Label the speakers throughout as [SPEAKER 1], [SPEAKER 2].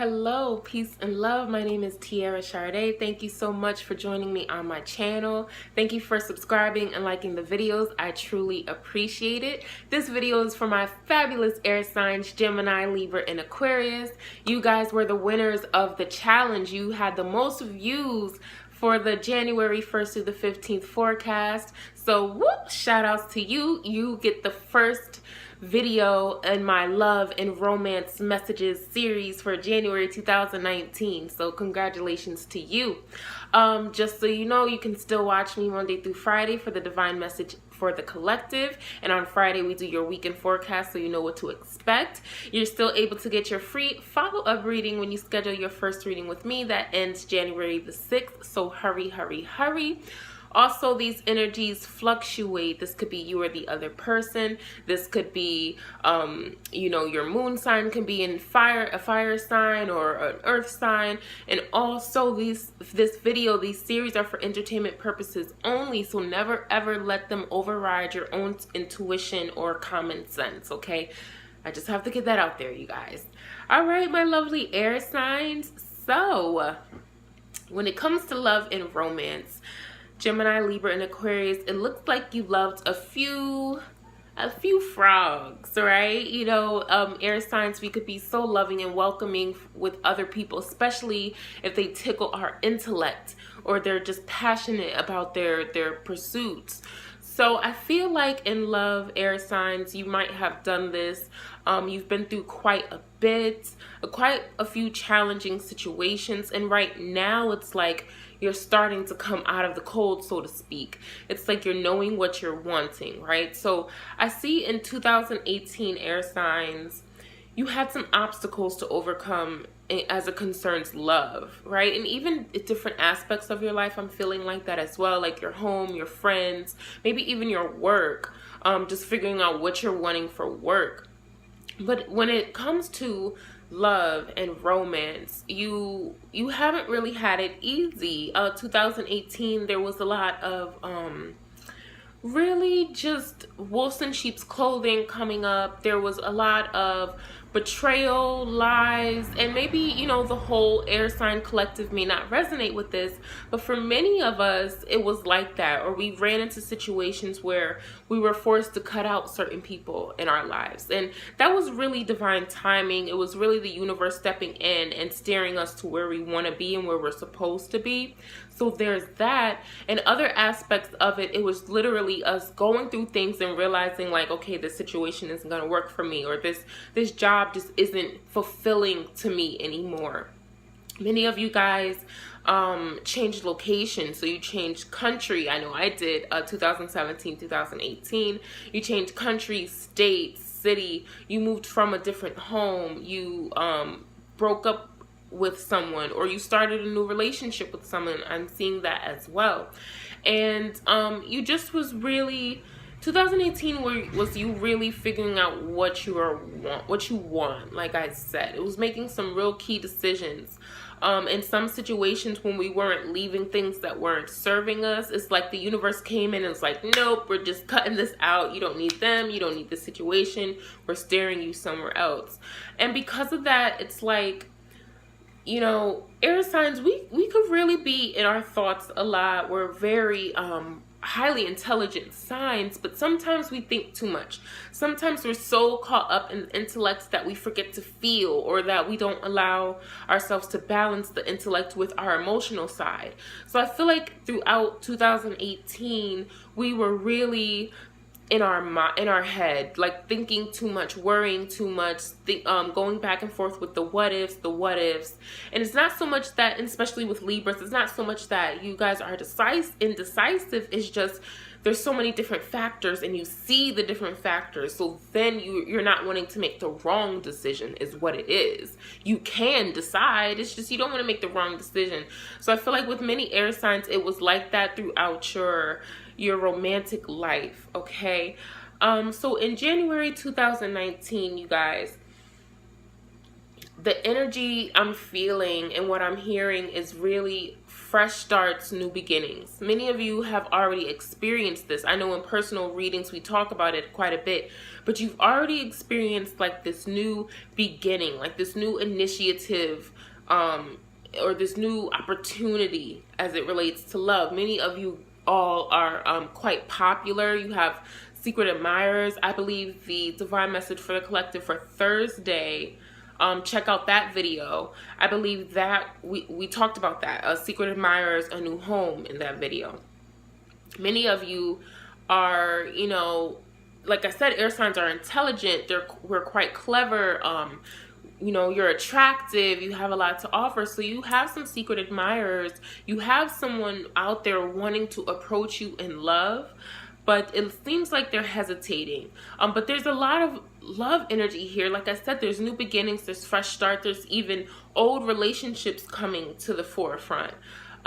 [SPEAKER 1] Hello, peace and love. My name is TiaraSharde. Thank you so much for joining me on my channel. Thank you for subscribing and liking the videos. I truly appreciate it. This video is for my fabulous air signs, Gemini, Libra, and Aquarius. You guys were the winners of the challenge. You had the most views for the January 1st through the 15th forecast. So whoop, shout outs to you. You get the first video in my love and romance messages series for January 2019. So congratulations to you. Just so you know, you can still watch me Monday through Friday for the divine message for the collective, and on Friday we do your weekend forecast so you know what to expect. You're still able to get your free follow-up reading when you schedule your first reading with me. That ends January the 6th, so hurry, hurry, hurry. Also, these energies fluctuate. This could be you or the other person. This could be, your moon sign can be in a fire sign or an earth sign. And also, this video, these series are for entertainment purposes only. So never ever let them override your own intuition or common sense, okay? I just have to get that out there, you guys. All right, my lovely air signs. So, when it comes to love and romance, Gemini, Libra, and Aquarius, it looks like you loved a few frogs, right? You know, air signs, we could be so loving and welcoming with other people, especially if they tickle our intellect or they're just passionate about their pursuits. So I feel like in love, air signs, you might have done this. You've been through quite a few challenging situations, and right now it's like you're starting to come out of the cold, so to speak. It's like you're knowing what you're wanting, right? So I see in 2018 air signs, you had some obstacles to overcome as it concerns love, right? And even different aspects of your life, I'm feeling like that as well, like your home, your friends, maybe even your work, just figuring out what you're wanting for work. But when it comes to love and romance, you haven't really had it easy. 2018, there was a lot of really just wolves in sheep's clothing coming up. There was a lot of betrayal, lies, and maybe, you know, the whole air sign collective may not resonate with this, but for many of us, it was like that, or we ran into situations where we were forced to cut out certain people in our lives, and that was really divine timing. It was really the universe stepping in and steering us to where we want to be and where we're supposed to be. So there's that, and other aspects of it, it was literally us going through things and realizing like, okay, this situation isn't going to work for me, or this job just isn't fulfilling to me anymore. Many of you guys changed location, so you changed country. I know I did. 2017, 2018, you changed country, state, city. You moved from a different home. You broke up with someone, or you started a new relationship with someone. I'm seeing that as well. And you just was really 2018 was you really figuring out what you want. Like I said, it was making some real key decisions. In some situations when we weren't leaving things that weren't serving us, it's like the universe came in and it's like, nope, we're just cutting this out. You don't need them. You don't need this situation. We're steering you somewhere else. And because of that, it's like, you know, air signs, we could really be in our thoughts a lot. We're very highly intelligent signs, but sometimes we think too much. Sometimes we're so caught up in the intellect that we forget to feel, or that we don't allow ourselves to balance the intellect with our emotional side. So I feel like throughout 2018, we were really in our head, like thinking too much, worrying too much, going back and forth with the what ifs. And it's not so much that, and especially with Libras, it's not so much that you guys are indecisive. It's just there's so many different factors, and you see the different factors, so then you're not wanting to make the wrong decision is what it is. You can decide, it's just you don't want to make the wrong decision. So I feel like with many air signs, it was like that throughout your romantic life, okay? So in January 2019, you guys, the energy I'm feeling and what I'm hearing is really fresh starts, new beginnings. Many of you have already experienced this. I know in personal readings we talk about it quite a bit, but you've already experienced like this new beginning, like this new initiative, or this new opportunity as it relates to love. Many of you all are quite popular. You have secret admirers. I believe the divine message for the collective for Thursday, check out that video. I believe that we talked about that, secret admirers, a new home, in that video. Many of you are, you know, like I said, air signs are intelligent. We're quite clever. You know, you're attractive, you have a lot to offer, so you have some secret admirers. You have someone out there wanting to approach you in love, but it seems like they're hesitating. But there's a lot of love energy here. Like I said, there's new beginnings, there's fresh start, there's even old relationships coming to the forefront.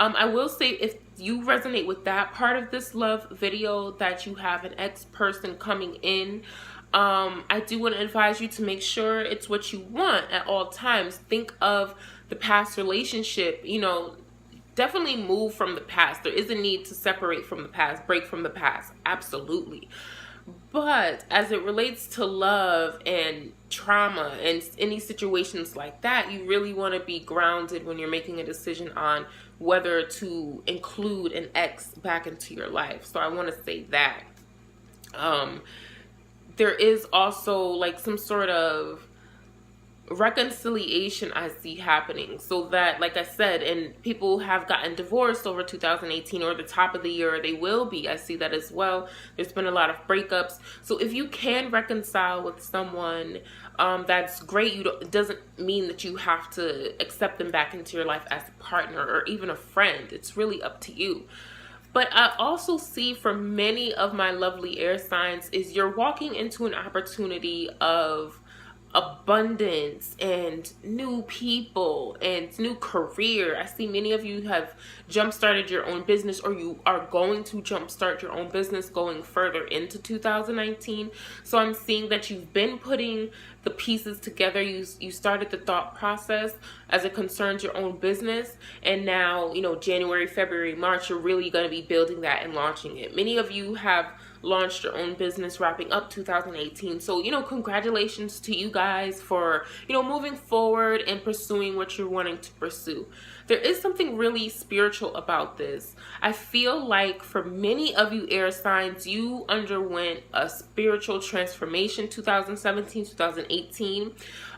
[SPEAKER 1] I will say, if you resonate with that part of this love video, that you have an ex-person coming in, I do want to advise you to make sure it's what you want at all times. Think of the past relationship, you know, definitely move from the past. There is a need to separate from the past, break from the past, absolutely. But as it relates to love and trauma and any situations like that, you really want to be grounded when you're making a decision on whether to include an ex back into your life. So I want to say that. There is also like some sort of reconciliation I see happening, so that, like I said, and people have gotten divorced over 2018 or the top of the year, or they will be. I see that as well. There's been a lot of breakups. So if you can reconcile with someone, that's great. It doesn't mean that you have to accept them back into your life as a partner or even a friend. It's really up to you. But I also see, for many of my lovely air signs, is you're walking into an opportunity of abundance and new people and new career. I see many of you have jump-started your own business, or you are going to jump-start your own business going further into 2019. So I'm seeing that you've been putting the pieces together. You started the thought process as it concerns your own business, and now, you know, January, February, March, you're really going to be building that and launching it. Many of you have launched your own business wrapping up 2018. So, you know, congratulations to you guys for, you know, moving forward and pursuing what you're wanting to pursue. There is something really spiritual about this. I feel like for many of you air signs, you underwent a spiritual transformation 2017, 2018.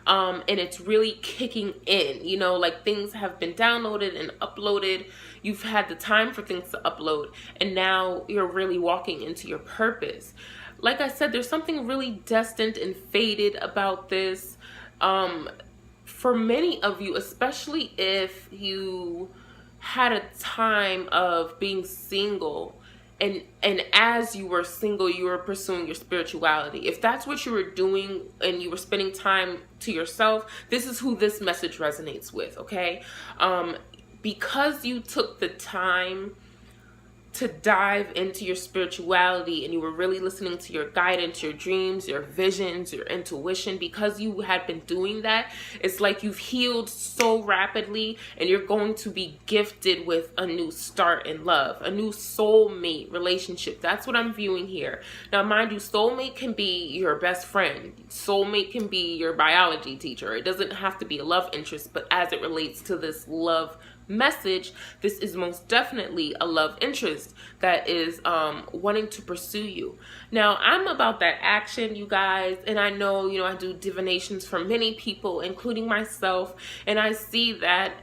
[SPEAKER 1] And it's really kicking in, you know, like things have been downloaded and uploaded. You've had the time for things to upload, and now you're really walking into your purpose. Like I said, there's something really destined and fated about this. For many of you, especially if you had a time of being single, and as you were single, you were pursuing your spirituality. If that's what you were doing and you were spending time to yourself, this is who this message resonates with, okay? Because you took the time to dive into your spirituality and you were really listening to your guidance, your dreams, your visions, your intuition, because you had been doing that, it's like you've healed so rapidly, and you're going to be gifted with a new start in love, a new soulmate relationship. That's what I'm viewing here. Now, mind you, soulmate can be your best friend. Soulmate can be your biology teacher. It doesn't have to be a love interest, but as it relates to this love message, this is most definitely a love interest that is wanting to pursue you. Now, I'm about that action, you guys, and I know, you know, I do divinations for many people, including myself, and I see that,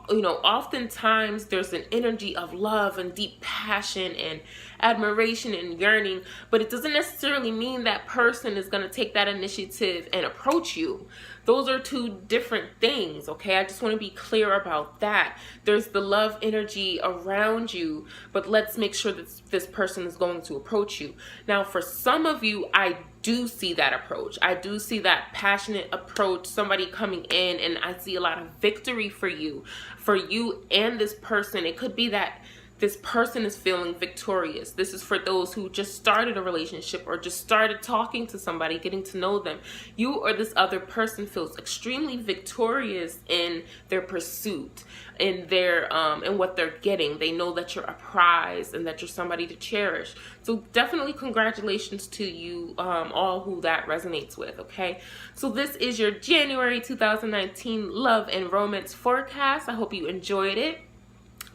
[SPEAKER 1] you know, oftentimes there's an energy of love and deep passion and admiration and yearning, but it doesn't necessarily mean that person is going to take that initiative and approach you. Those are two different things, okay? I just want to be clear about that. There's the love energy around you, but let's make sure that this person is going to approach you. Now, for some of you, I do see that approach. I do see that passionate approach, somebody coming in, and I see a lot of victory for you and this person. It could be that this person is feeling victorious. This is for those who just started a relationship or just started talking to somebody, getting to know them. You or this other person feels extremely victorious in their pursuit, in their in what they're getting. They know that you're a prize and that you're somebody to cherish. So definitely congratulations to you all who that resonates with, okay? So this is your January 2019 love and romance forecast. I hope you enjoyed it.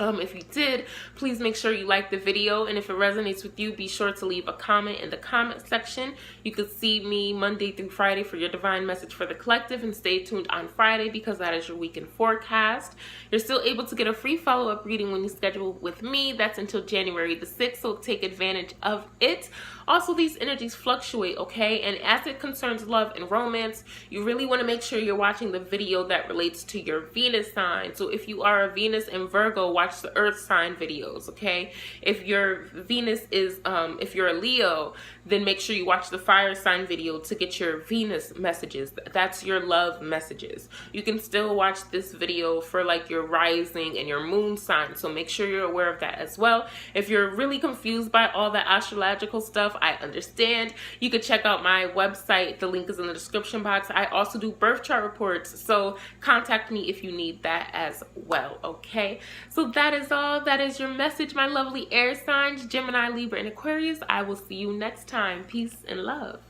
[SPEAKER 1] If you did, please make sure you like the video, and if it resonates with you, be sure to leave a comment in the comment section. You can see me Monday through Friday for your divine message for the collective, and stay tuned on Friday because that is your weekend forecast. You're still able to get a free follow-up reading when you schedule with me. That's until January the 6th, so take advantage of it. Also, these energies fluctuate, okay? And as it concerns love and romance, you really want to make sure you're watching the video that relates to your Venus sign. So if you are a Venus in Virgo, watch the Earth sign videos, okay? If your Venus is, if you're a Leo, then make sure you watch the fire sign video to get your Venus messages. That's your love messages. You can still watch this video for like your rising and your moon sign, so make sure you're aware of that as well. If you're really confused by all the astrological stuff, I understand. You could check out my website. The link is in the description box. I also do birth chart reports, so contact me if you need that as well, okay? So that is all. That is your message, my lovely air signs, Gemini, Libra, and Aquarius. I will see you next time. Peace and love.